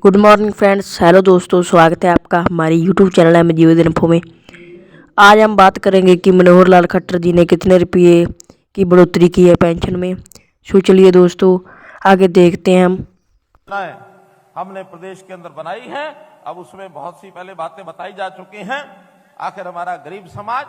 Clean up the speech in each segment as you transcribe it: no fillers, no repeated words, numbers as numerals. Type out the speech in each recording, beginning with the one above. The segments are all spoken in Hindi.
गुड मॉर्निंग फ्रेंड्स, हेलो दोस्तों, स्वागत है आपका हमारे यूट्यूब चैनल है मजीद इन्फो में। आज हम बात करेंगे कि मनोहर लाल खट्टर जी ने कितने रुपये की बढ़ोतरी की है पेंशन में। सो चलिए दोस्तों आगे देखते हैं हमने प्रदेश के अंदर बनाई है। अब उसमें बहुत सी पहले बातें बताई जा चुकी हैं। आखिर हमारा गरीब समाज,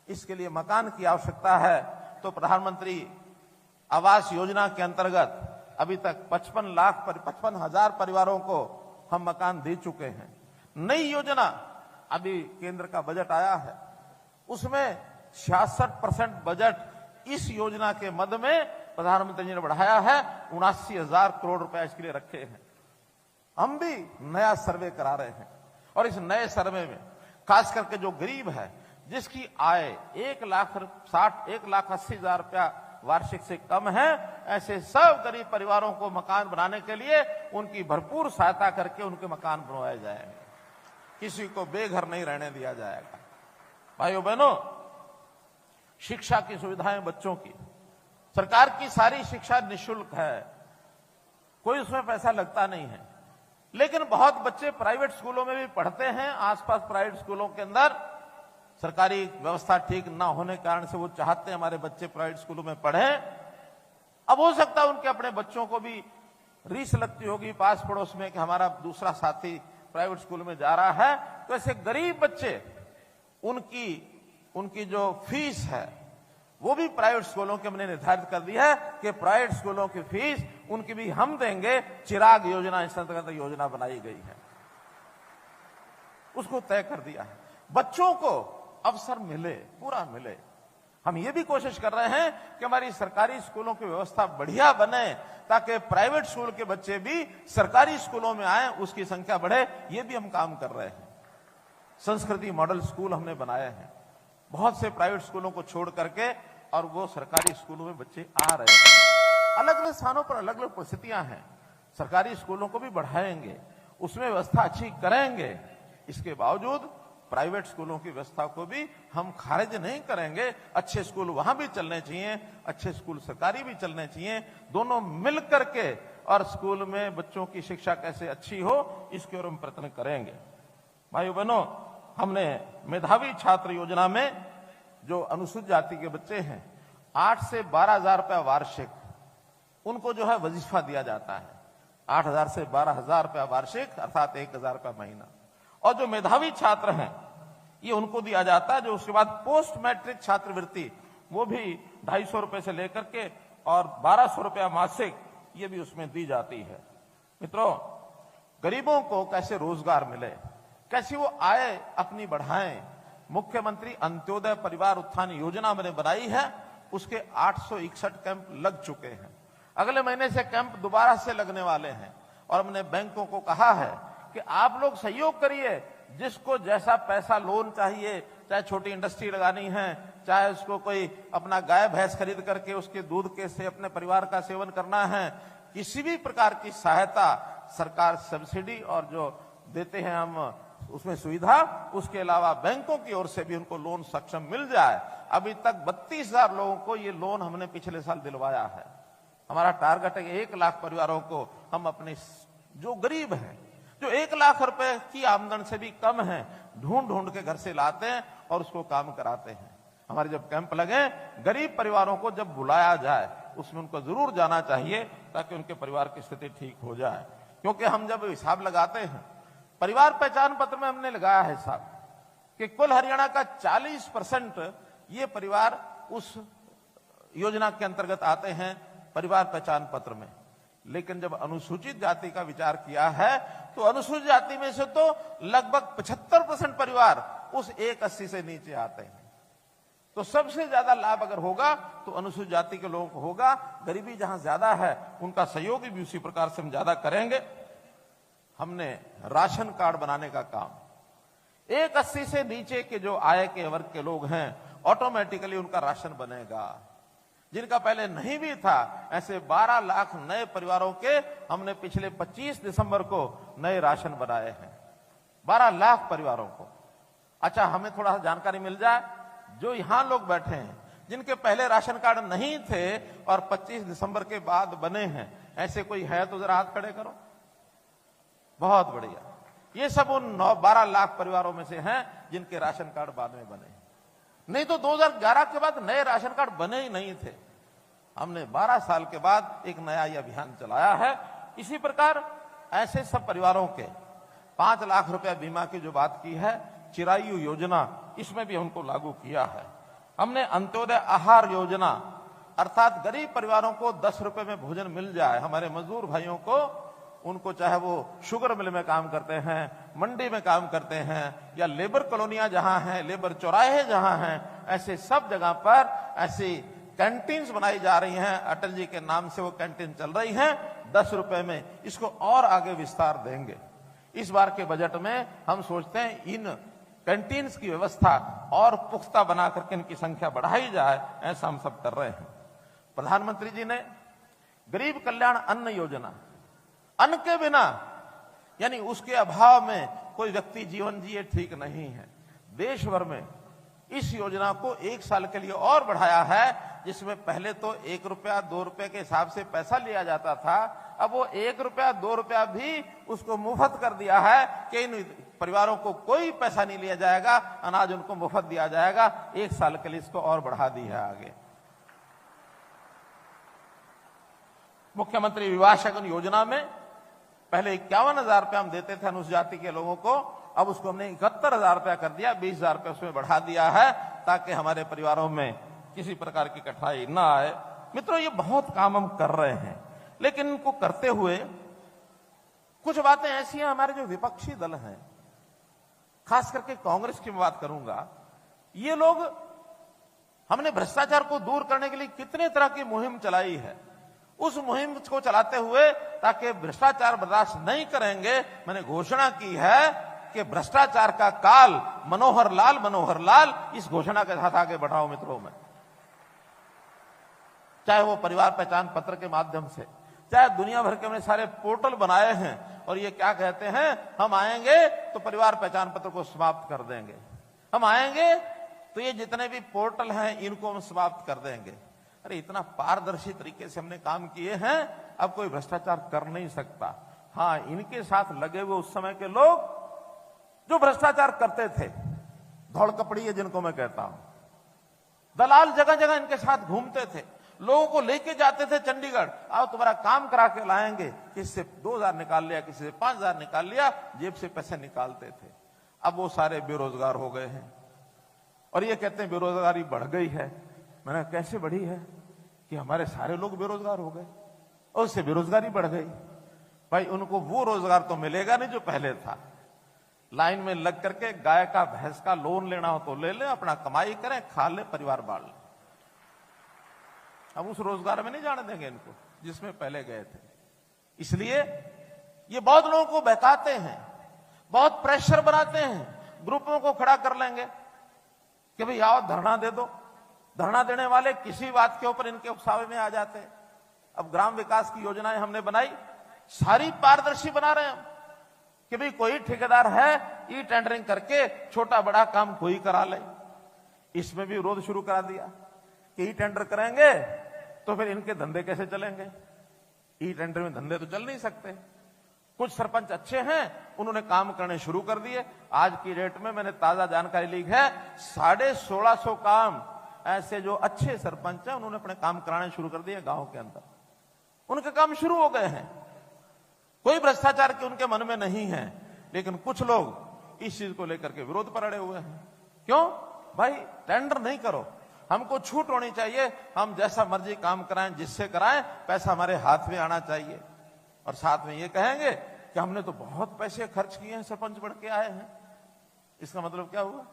इसके लिए मकान की आवश्यकता है, तो प्रधानमंत्री आवास योजना के अंतर्गत अभी तक 55,00,000 परिवारों को हम मकान दे चुके हैं। नई योजना अभी केंद्र का बजट आया है, उसमें 66% बजट इस योजना के मद में प्रधानमंत्री जी ने बढ़ाया है। 79,000 करोड़ रुपए इसके लिए रखे हैं। हम भी नया सर्वे करा रहे हैं और इस नए सर्वे में खास करके जो गरीब है, जिसकी आय 1,80,000 रुपया वार्षिक से कम है, ऐसे सब गरीब परिवारों को मकान बनाने के लिए उनकी भरपूर सहायता करके उनके मकान बनवाए जाएंगे। किसी को बेघर नहीं रहने दिया जाएगा। भाइयों बहनों, शिक्षा की सुविधाएं बच्चों की, सरकार की सारी शिक्षा निःशुल्क है, कोई उसमें पैसा लगता नहीं है। लेकिन बहुत बच्चे प्राइवेट स्कूलों में भी पढ़ते हैं। आसपास प्राइवेट स्कूलों के अंदर सरकारी व्यवस्था ठीक ना होने के कारण से वो चाहते हैं हमारे बच्चे प्राइवेट स्कूलों में पढ़ें। अब हो सकता है उनके अपने बच्चों को भी रीस लगती होगी पास पड़ोस में कि हमारा दूसरा साथी प्राइवेट स्कूल में जा रहा है, तो ऐसे गरीब बच्चे उनकी जो फीस है वो भी प्राइवेट स्कूलों के हमने निर्धारित कर दी है कि प्राइवेट स्कूलों की फीस उनकी भी हम देंगे। चिराग योजना इस अंतर्गत योजना बनाई गई है, उसको तय कर दिया है। बच्चों को अवसर मिले, पूरा मिले। हम ये भी कोशिश कर रहे हैं कि हमारी सरकारी स्कूलों की व्यवस्था बढ़िया बने, ताकि प्राइवेट स्कूल के बच्चे भी सरकारी स्कूलों में आए, उसकी संख्या बढ़े। ये भी हम काम कर रहे हैं। संस्कृति मॉडल स्कूल हमने बनाए हैं बहुत से प्राइवेट स्कूलों को छोड़ करके, और वो सरकारी स्कूलों में बच्चे आ रहे हैं। अलग अलग स्थानों पर अलग अलग परिस्थितियां हैं। सरकारी स्कूलों को भी बढ़ाएंगे, उसमें व्यवस्था अच्छी करेंगे। इसके बावजूद प्राइवेट स्कूलों की व्यवस्था को भी हम खारिज नहीं करेंगे। अच्छे स्कूल वहां भी चलने चाहिए, अच्छे स्कूल सरकारी भी चलने चाहिए। दोनों मिल करके और स्कूल में बच्चों की शिक्षा कैसे अच्छी हो, इसके ओर हम प्रयत्न करेंगे। भाइयों बहनों, हमने मेधावी छात्र योजना में जो अनुसूचित जाति के बच्चे हैं, 8 से 12,000 रुपया वार्षिक उनको जो है वजीफा दिया जाता है। 8,000 से 12,000 रुपया वार्षिक, अर्थात 1,000 रुपया महीना। और जो मेधावी छात्र हैं ये उनको दिया जाता है। जो उसके बाद पोस्ट मैट्रिक छात्रवृत्ति, वो भी 250 रुपए से लेकर के और 1,200 रुपया मासिक, ये भी उसमें दी जाती है। मित्रों, गरीबों को कैसे रोजगार मिले, कैसे वो आय अपनी बढ़ाएं, मुख्यमंत्री अंत्योदय परिवार उत्थान योजना मैंने बनाई है। उसके 861 कैंप लग चुके हैं। अगले महीने से कैंप दोबारा से लगने वाले हैं। और हमने बैंकों को कहा है कि आप लोग सहयोग करिए। जिसको जैसा पैसा लोन चाहिए, चाहे छोटी इंडस्ट्री लगानी है, चाहे उसको कोई अपना गाय भैंस खरीद करके उसके दूध के से अपने परिवार का सेवन करना है, किसी भी प्रकार की सहायता सरकार सब्सिडी और जो देते हैं हम उसमें सुविधा, उसके अलावा बैंकों की ओर से भी उनको लोन सक्षम मिल जाए। अभी तक 32,000 लोगों को ये लोन हमने पिछले साल दिलवाया है। हमारा टारगेट है 1 लाख परिवारों को हम अपने जो गरीब हैं, जो 1 लाख रुपए की आमदन से भी कम है, ढूंढ ढूंढ के घर से लाते हैं और उसको काम कराते हैं। हमारे जब कैंप लगे, गरीब परिवारों को जब बुलाया जाए उसमें उनको जरूर जाना चाहिए, ताकि उनके परिवार की स्थिति ठीक हो जाए। क्योंकि हम जब हिसाब लगाते हैं, परिवार पहचान पत्र में हमने लगाया है हिसाब कि कुल हरियाणा का 40% ये परिवार उस योजना के अंतर्गत आते हैं परिवार पहचान पत्र में। लेकिन जब अनुसूचित जाति का विचार किया है, तो अनुसूचित जाति में से तो लगभग 75% परिवार उस 180 से नीचे आते हैं। तो सबसे ज्यादा लाभ अगर होगा तो अनुसूचित जाति के लोगों को होगा। गरीबी जहां ज्यादा है, उनका सहयोग भी उसी प्रकार से हम ज्यादा करेंगे। हमने राशन कार्ड बनाने का काम, 180 से नीचे के जो आय के वर्ग के लोग हैं, ऑटोमेटिकली उनका राशन बनेगा। जिनका पहले नहीं भी था, ऐसे 12 लाख नए परिवारों के हमने पिछले 25 दिसंबर को नए राशन बनाए हैं। 12 लाख परिवारों को। अच्छा, हमें थोड़ा सा जानकारी मिल जाए, जो यहां लोग बैठे हैं जिनके पहले राशन कार्ड नहीं थे और 25 दिसंबर के बाद बने हैं, ऐसे कोई है तो जरा हाथ खड़े करो। बहुत बढ़िया। ये सब उन 12 लाख परिवारों में से हैं जिनके राशन कार्ड बाद में बने। नहीं तो 2011 के बाद नए राशन कार्ड बने ही नहीं थे। हमने 12 साल के बाद एक नया ये अभियान चलाया है। इसी प्रकार ऐसे सब परिवारों के 5 लाख रुपए बीमा की जो बात की है, चिरायु योजना, इसमें भी उनको लागू किया है। हमने अंत्योदय आहार योजना, अर्थात गरीब परिवारों को 10 रुपए में भोजन मिल जाए। हमारे मजदूर भाइयों को, उनको चाहे वो शुगर मिल में काम करते हैं, मंडी में काम करते हैं, या लेबर कॉलोनियां जहां हैं, लेबर चौराहे जहां हैं, ऐसे सब जगह पर ऐसी कैंटीन्स बनाई जा रही हैं। अटल जी के नाम से वो कैंटीन चल रही हैं 10 रुपए में। इसको और आगे विस्तार देंगे। इस बार के बजट में हम सोचते हैं इन कैंटीन्स की व्यवस्था और पुख्ता बना करके इनकी संख्या बढ़ाई जाए। ऐसा हम सब कर रहे हैं। प्रधानमंत्री जी ने गरीब कल्याण अन्न योजना, अन्न के बिना यानी उसके अभाव में कोई व्यक्ति जीवन जिए ठीक नहीं है। देश भर में इस योजना को 1 साल के लिए और बढ़ाया है, जिसमें पहले तो 1 रुपया 2 रुपए के हिसाब से पैसा लिया जाता था। अब वो 1 रुपया 2 रुपया भी उसको मुफ्त कर दिया है कि इन परिवारों को कोई पैसा नहीं लिया जाएगा, अनाज उनको मुफ्त दिया जाएगा। 1 साल के लिए इसको और बढ़ा दी है आगे। मुख्यमंत्री विवाह शगन योजना में पहले 51,000 रुपया हम देते थे अनुसूचित जाति के लोगों को, अब उसको हमने 71,000 रुपया कर दिया, 20,000 रुपया उसमें बढ़ा दिया है ताकि हमारे परिवारों में किसी प्रकार की कठिनाई ना आए। मित्रों, ये बहुत काम हम कर रहे हैं, लेकिन इनको करते हुए कुछ बातें ऐसी हैं, हमारे जो विपक्षी दल हैं, खास करके कांग्रेस की मैं बात करूंगा, ये लोग, हमने भ्रष्टाचार को दूर करने के लिए कितने तरह की मुहिम चलाई है। उस मुहिम को चलाते हुए ताकि भ्रष्टाचार बर्दाश्त नहीं करेंगे, मैंने घोषणा की है कि भ्रष्टाचार का काल मनोहर लाल, इस घोषणा के साथ आगे बढ़ाओ मित्रों में। चाहे वो परिवार पहचान पत्र के माध्यम से, चाहे दुनिया भर के हमने सारे पोर्टल बनाए हैं और ये क्या कहते हैं, हम आएंगे तो परिवार पहचान पत्र को समाप्त कर देंगे, हम आएंगे तो ये जितने भी पोर्टल हैं इनको हम समाप्त कर देंगे। अरे इतना पारदर्शी तरीके से हमने काम किए हैं, अब कोई भ्रष्टाचार कर नहीं सकता। हाँ, इनके साथ लगे हुए उस समय के लोग जो भ्रष्टाचार करते थे, धौड़ कपड़ी है जिनको मैं कहता हूं, दलाल जगह जगह इनके साथ घूमते थे, लोगों को लेके जाते थे चंडीगढ़, आओ तुम्हारा काम करा के लाएंगे, किसी से 2,000 निकाल लिया, किसी से 5,000 निकाल लिया, जेब से पैसे निकालते थे। अब वो सारे बेरोजगार हो गए हैं और ये कहते हैं बेरोजगारी बढ़ गई है। मैंने कैसे बढ़ी है कि हमारे सारे लोग बेरोजगार हो गए और उससे बेरोजगारी बढ़ गई। भाई उनको वो रोजगार तो मिलेगा नहीं जो पहले था। लाइन में लग करके गाय का भैंस का लोन लेना हो तो ले ले, अपना कमाई करें, खा ले, परिवार बाढ़ ले। अब उस रोजगार में नहीं जाने देंगे इनको जिसमें पहले गए थे। इसलिए ये बहुत लोगों को बहकाते हैं, बहुत प्रेशर बनाते हैं, ग्रुपों को खड़ा कर लेंगे कि भाई आओ धरना दे दो। धरना देने वाले किसी बात के ऊपर इनके उकसावे में आ जाते हैं। अब ग्राम विकास की योजनाएं हमने बनाई, सारी पारदर्शी बना रहे हैं हम कि भाई कोई ठेकेदार है, ई टेंडरिंग करके छोटा बड़ा काम कोई करा ले। इसमें भी विरोध शुरू करा दिया कि ई टेंडर करेंगे तो फिर इनके धंधे कैसे चलेंगे, ई टेंडर में धंधे तो चल नहीं सकते। कुछ सरपंच अच्छे हैं, उन्होंने काम करने शुरू कर दिए। आज की डेट में मैंने ताजा जानकारी ली है, 1650 काम ऐसे जो अच्छे सरपंच हैं उन्होंने अपने काम कराने शुरू कर दिए गांव के अंदर। उनके काम शुरू हो गए हैं, कोई भ्रष्टाचार के उनके मन में नहीं है। लेकिन कुछ लोग इस चीज को लेकर के विरोध पर अड़े हुए हैं। क्यों भाई, टेंडर नहीं करो, हमको छूट होनी चाहिए, हम जैसा मर्जी काम कराएं, जिससे कराएं, पैसा हमारे हाथ में आना चाहिए। और साथ में ये कहेंगे कि हमने तो बहुत पैसे खर्च किए हैं, सरपंच बन के आए हैं। इसका मतलब क्या हुआ?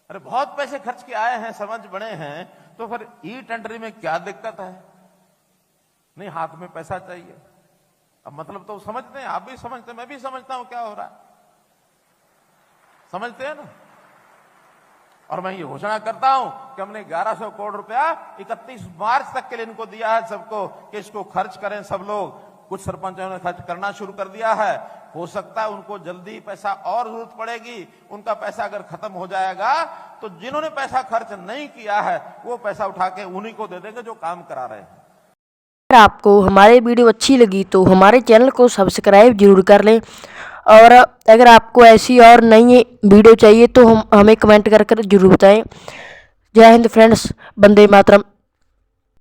अरे बहुत पैसे खर्च के आए हैं, सरपंच बने हैं, तो फिर ई टेंडरिंग में क्या दिक्कत है? नहीं, हाथ में पैसा चाहिए। अब मतलब तो समझते हैं, आप भी समझते हैं, मैं भी समझता हूं क्या हो रहा है, समझते हैं ना। और मैं ये घोषणा करता हूं कि हमने 1100 करोड़ रुपया 31 मार्च तक के लिए इनको दिया है सबको कि इसको खर्च करें सब लोग। कुछ सरपंचों ने खर्च करना शुरू कर दिया है, हो सकता है उनको जल्दी पैसा और जरूरत पड़ेगी। उनका पैसा अगर खत्म हो जाएगा तो जिन्होंने पैसा खर्च नहीं किया है वो पैसा उठा के उन्हीं को दे देंगे जो काम करा रहे हैं। अगर आपको हमारी वीडियो अच्छी लगी तो हमारे चैनल को सब्सक्राइब जरूर कर लें, और अगर आपको ऐसी और नई वीडियो चाहिए तो हमें कमेंट कर जरूर बताएं। जय हिंद फ्रेंड्स, वंदे मातरम।